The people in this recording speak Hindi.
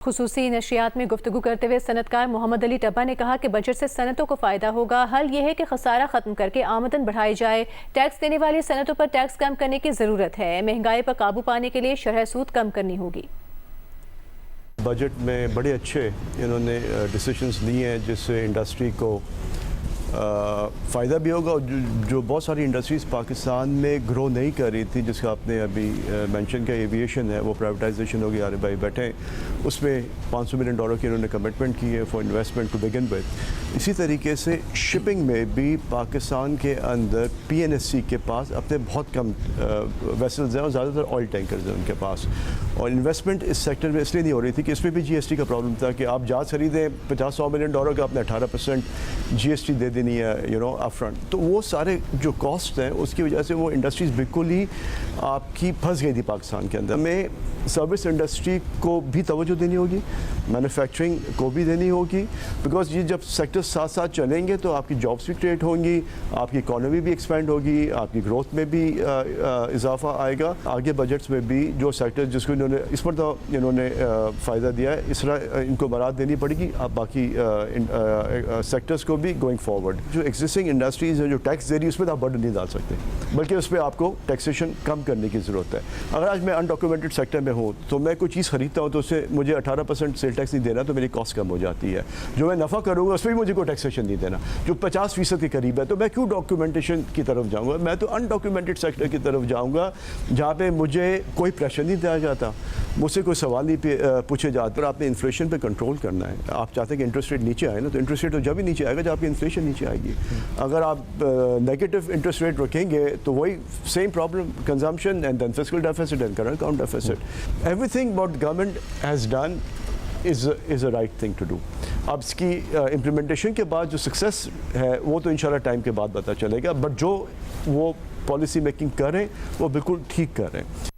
खुसूसी नशियात में गुफ्तगू करते हुए सनतकार मोहम्मद अली टब्बा ने कहा कि बजट से सनतों को फ़ायदा होगा। हल ये है कि खसारा ख़त्म करके आमदन बढ़ाई जाए। टैक्स देने वाली सनतों पर टैक्स कम करने की ज़रूरत है। महंगाई पर काबू पाने के लिए शरह सूद कम करनी होगी। बजट में बड़े अच्छे इन्होंने डिसीजंस लिए हैं जिससे इंडस्ट्री को फ़ायदा भी होगा और जो बहुत सारी इंडस्ट्रीज़ पाकिस्तान में ग्रो नहीं कर रही थी, जिसका आपने अभी मेंशन किया, एविएशन है, वो प्राइवेटाइजेशन होगी। आरिफ भाई बैठे हैं, उसमें $500 मिलियन की इन्होंने कमिटमेंट की है for investment to begin with. इसी तरीके से शिपिंग में भी पाकिस्तान के अंदर PNSC के पास अपने बहुत कम वेसल्स हैं और ज़्यादातर ऑयल टैंकर्स हैं उनके पास। और इन्वेस्टमेंट इस सेक्टर में इसलिए नहीं हो रही थी कि इसमें भी GST का प्रॉब्लम था कि आप जहाज़ खरीदें $50-100 मिलियन का, आपने 18% GST दे देनी है अपफ्रंट। तो वो सारे जो कॉस्ट हैं उसकी वजह से वो इंडस्ट्रीज़ बिल्कुल ही आपकी फंस गई थी पाकिस्तान के अंदर। हमें सर्विस इंडस्ट्री को भी तवज्जो देनी होगी, मैन्युफैक्चरिंग को भी देनी होगी, बिकॉज ये जब सेक्टर साथ साथ चलेंगे तो आपकी जॉब्स भी क्रिएट होंगी, आपकी इकॉनमी भी एक्सपेंड होगी, आपकी ग्रोथ में भी इजाफा आएगा। आगे बजट्स में भी जो सेक्टर जिसको इन्होंने इस पर तो इन्होंने फ़ायदा दिया है, इस तरह इनको बरात देनी पड़ेगी अब बाकी सेक्टर्स को भी गोइंग फॉरवर्ड। जो एग्जिस्टिंग इंडस्ट्रीज़ हैं जो टैक्स दे रही है उसमें तो आप बर्डन नहीं डाल सकते, बल्कि उस पर आपको टैक्सेशन कम करने की ज़रूरत है। अगर आज मैं अनडॉक्यूमेंटेड सेक्टर में हूँ तो मैं कोई चीज़ खरीदता हूँ तो उससे मुझे 18% सेल टैक्स नहीं देना, तो मेरी कॉस्ट कम हो जाती है। जो मैं नफ़ा करूँगा उस पर भी मुझे कोई टैक्सेशन नहीं देना, जो 50% के करीब है, तो मैं क्यों डॉक्यूमेंटेशन की तरफ जाऊँगा? मैं तो अनडॉक्यूमेंटेड सेक्टर की तरफ जाऊँगा जहाँ पर मुझे कोई प्रेशर नहीं दिया जाता, मुझसे कोई सवाल नहीं पूछे जाते। और आपने इन्फ्लेशन पर कंट्रोल करना है। आप चाहते हैं कि इंटरेस्ट रेट नीचे आए ना, तो इंटरेस्ट रेट तो जब ही नीचे आएगा जब आपकी इन्फ्लेशन नीचे आएगी। अगर आप नेगेटिव इंटरेस्ट रेट रखेंगे तो वही same problem, consumption and then fiscal deficit and current account deficit. Everything what government has done is a right thing to do. अब इसकी इम्प्लीमेंटेशन के बाद जो सक्सेस है वो तो इंशाल्लाह टाइम के बाद पता चलेगा, बट जो वो पॉलिसी मेकिंग कर रहे हैं वो बिल्कुल ठीक कर रहे हैं।